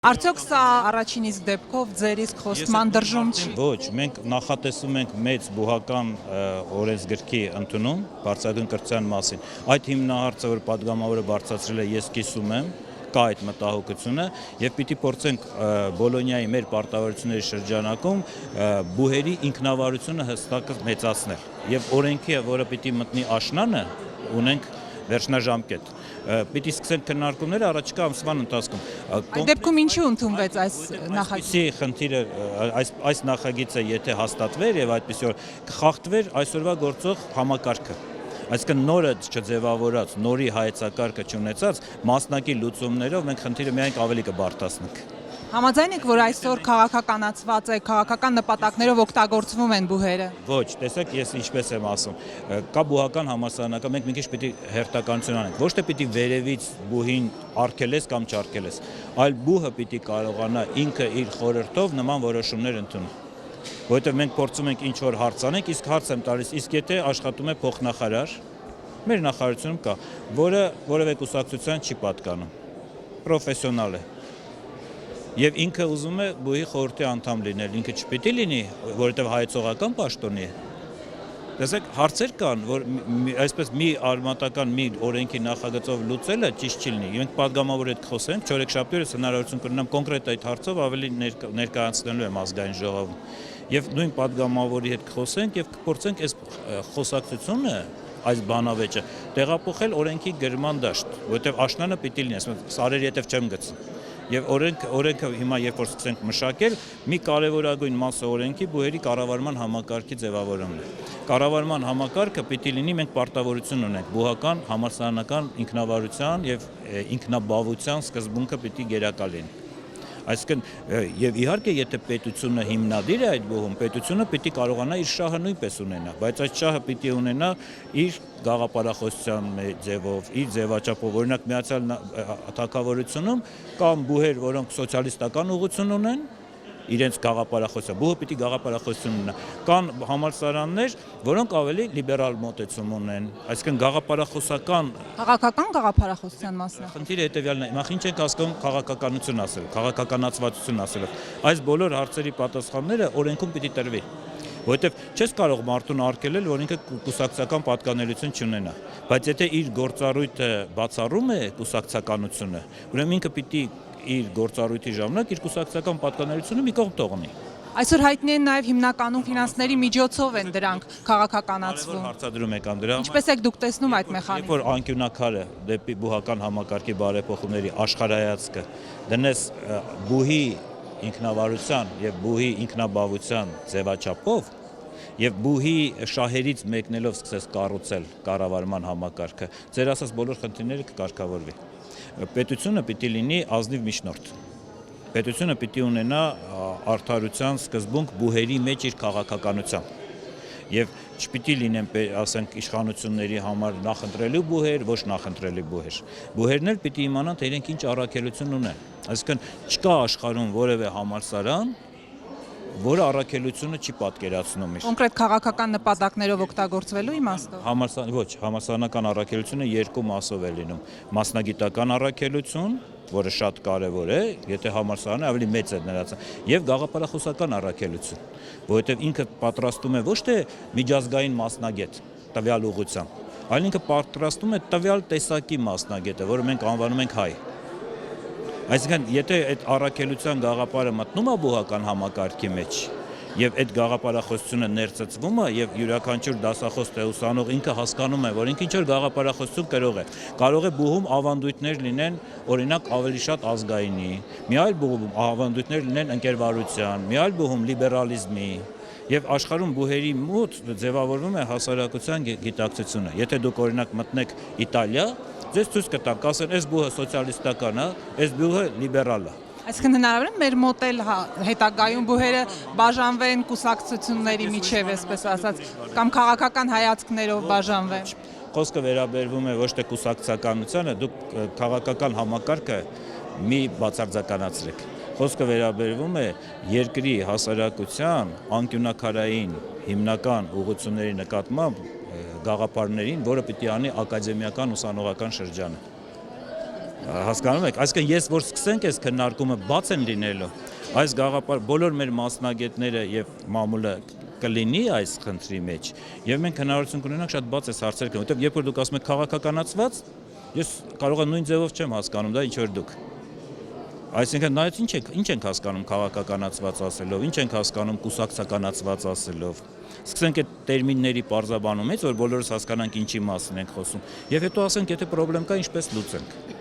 Արդյոք սա առաջին իսկ դեպքով ձեր իսկ խոստման դրժում չի։ Ոչ, մենք նախատեսում ենք մեծ բուհական օրենսգրքի ընդունում բարձրագույն կրթության մասին։ Այդ հիմնահարցը, որ падգամավորը բարձրացրել է, ես կիսում եմ, կա այդ մտահոգությունը եւ պիտի փորձենք Բոլոնիայի մեր պարտավորությունների շրջանակում բուհերի ինքնավարությունը հստակ մեծացնել։ Եվ օրենքի, որը պիտի մտնի աշնանը, ունենք վերջնաժամկետ։ Պիտի սկսենք քննարկումները առաջիկա ամսվան ընթացքում։ Այդ դեպքում ինչու ընդունվեց այս նախագիծը։ Այսպիսի խնդիրը այս նախագիծը եթե հաստատվեր եւ այդպիսի որ կխախտվեր այսօրվա գործող համակարգը։ Այսինքն նորը չձևավորած, նորի հայեցակարգը չունեցած մասնակի լուծումներով մենք խնդիրը միայն ավելի կբարդացնենք։ Համաձայն եք, որ այսօր քաղաքականացված է, քաղաքական նպատակներով օգտագործվում են բուհերը։ Ոչ, տեսեք, ես ինչպես եմ ասում, կա բուհական համալսարանական, մենք մի քիչ պիտի հերթականություն անենք։ Ոչ թե պիտի վերևից բուհին արգելես կամ չարգելես, այլ բուհը պիտի կարողանա ինքը իր խորհրդով նման որոշումներ ընդունել։ Որովհետև մենք փորձում ենք ինչ որ հարց անենք, իսկ հարց եմ տալիս, իսկ եթե աշխատում է փոխնախարար, մեր նախարարությունում կա, որը որևէ կուսակցության չի պատկանում, պրոֆեսիոնալ է։ Եվ ինքը ուզում է բուհի խորհրդի անդամ լինել, ինքը չպիտի լինի, որովհետև հայեցողական պաշտոնի է։ Տեսեք, հարցեր կան, որ այսպես մի արմատական մի օրենքի նախագծով լուծելը ճիշտ չի լինի։ Մենք падգամավորի հետ խոսենք, չորեքշաբթի օրը հնարավորություն կունենամ կոնկրետ այդ հարցով ավելի ներկայացնելու եմ ազգային ժողովում։ Եվ նույն падգամավորի հետ խոսենք եւ կփորձենք այս խոսակցությունը, այս բանավեճը տեղափոխել օրենքի գրման դաշտ, որովհետև աշնանը պիտի լինի, ասում եմ, սարերի հետև չեմ գցում։ Եվ օրենքը հիմա երբ որ սկսենք մշակել, մի կարևորագույն մասը օրենքի բուհերի կառավարման համակարգի ձևավորումն է։ Կառավարման համակարգը պիտի լինի, մենք պարտավորություն ունենք բուհական, համալսարանական ինքնավարության եւ ինքնաբավության սկզբունքը պիտի գերակա լինի։ Այսինքն եւ իհարկե եթե պետությունը հիմնադիր է այդ բուհում, պետությունը պիտի կարողանա իր շահը նույնպես ունենա, բայց այդ շահը պիտի ունենա իր գաղափարախոսության ձևով, իր ձևաչափով, օրինակ Միացյալ Թագավորությունում կան բուհեր, որոնք սոցիալիստական ուղղություն ունեն, իրենց գաղափարախոսության, բուհը պիտի գաղափարախոսություն ունենա, կան համալսարաններ, որոնք ավելի լիբերալ մոտեցում ունեն, այսինքն գաղափարախոսական Քաղաքական գաղափարախոսության մասն է։ Խնդիրը հետևյալն է, հիմա ինչ ենք ասում քաղաքականություն ասել, քաղաքականացվածություն ասել։ Այս բոլոր հարցերի պատասխանները օրենքում պիտի տրվի, որովհետև չես կարող մարդուն արգելել, որ ինքը կուսակցական պատկանելություն չունենա, բայց եթե իր գործառույթը բացառում է կուսակցականությունը, ուրեմն ինքը պիտի իր գործառույթի ժամանակ իր կուսակցական պատկանելությունը մի կողմ թողնի։ Այսօր հայտնի են նաև հիմնականում ֆինանսների միջոցով են դրանք քաղաքականացվում։ Հարցադրում եք դրա։ Ինչպես եք դուք տեսնում այդ Երբ մեխանիզմը։ որ անկյունակարը դեպի բուհական համակարգի բարեփոխումների աշխարհայացքը դնես բուհի ինքնավարության եւ բուհի ինքնաբավության ձևաչափով եւ բուհի շահերից մեկնելով սկսես կառուցել կառավարման համակարգը, ձեր ասած բոլոր խնդիրները կկարգավորվի։ Պետությունը պիտի լինի ազնիվ միջնորդ։ Պետությունը պիտի ունենա արդարության սկզբունք բուհերի մեջ իր քաղաքականությամբ։ Եվ չպիտի լինեն, ասենք, իշխանությունների համար նախընտրելի բուհեր, ոչ նախընտրելի բուհեր։ Բուհերն էլ պիտի իմանան, թե իրենք ինչ առաքելություն ունեն։ Այսինքն չկա աշխարհում որևէ համալսարան, որը առաքելությունը չի պատկերացնում իր։ Կոնկրետ քաղաքական նպատակներով օգտագործվելու իմաստով։ Ոչ, համալսարանական առաքելությունը երկու մասով է լինում։ Մասնագիտական առաքելություն, որը շատ կարևոր է, եթե համալսարանը ավելի մեծ է նրանց, եւ գաղափարախոսական առաքելություն, որովհետեւ ինքը պատրաստում է ոչ թե միջազգային մասնագետ տվյալ ուղղությամբ, այլ ինքը պատրաստում է տվյալ տեսակի մասնագետը, որը մենք անվանում ենք հայ։ Այսինքն, եթե այդ առաքելության գաղափարը մտնում է բուհական համակարգի մեջ, եւ այդ գաղափարախոսությունը ներծծվում է եւ յուրաքանչյուր դասախոս թե ուսանող ինքը հասկանում է, որ ինքը ինչ որ գաղափարախոսություն կրող է։ Կարող է բուհում ավանդույթներ լինեն, օրինակ ավելի շատ ազգայինի, մի այլ բուհում ավանդույթներ լինեն ընկերվարության, մի այլ բուհում լիբերալիզմի։ Եվ աշխարհում բուհերի մոտ ձևավորվում է հասարակության գիտակցությունը։ Եթե դուք օրինակ մտնեք Իտալիա, ձեզ ցույց կտան, կասեն, այս բուհը սոցիալիստական է, այս բուհը լիբերալ է։ Այսինքն հնարավոր է մեր մոտ էլ հետագայում բուհերը բաժանվեն կուսակցությունների միջև, այսպես ասած, կամ քաղաքական հայացքներով բաժանվեն։ Խոսքը վերաբերվում է ոչ թե կուսակցականությանը, դուք քաղաքական համակարգը մի բացարձականացրեք։ Խոսքը վերաբերվում է երկրի հասարակության անկյունակարային հիմնական ուղղությունների նկատմամբ գաղափարներին, որը պիտի անի ակադեմիական ուսանողական շրջանը։ Հասկանում եք, այսինքն ես որ սկսենք այս քննարկումը բաց են լինելու, այս գաղափար բոլոր մեր մասնագետները եւ մամուլը կլինի այս խնդրի մեջ եւ մենք հնարավորություն կունենանք շատ բաց այս հարցերը կլինի, որովհետեւ երբ որ դուք ասում եք քաղաքականացված, ես կարող եմ նույն ձևով չեմ հասկանում դա ինչ որ դուք։ Այսինքն նայած ինչ ենք հասկանում քաղաքականացված ասելով, ինչ ենք հասկանում կուսակցականացված ասելով։ Սկսենք այդ տերմինների պարզաբանումից, որ բոլորս հասկանանք ինչի մասին ենք խոսում, եւ հետո ասենք, եթե խնդրեմ կա, ինչպես լուծենք։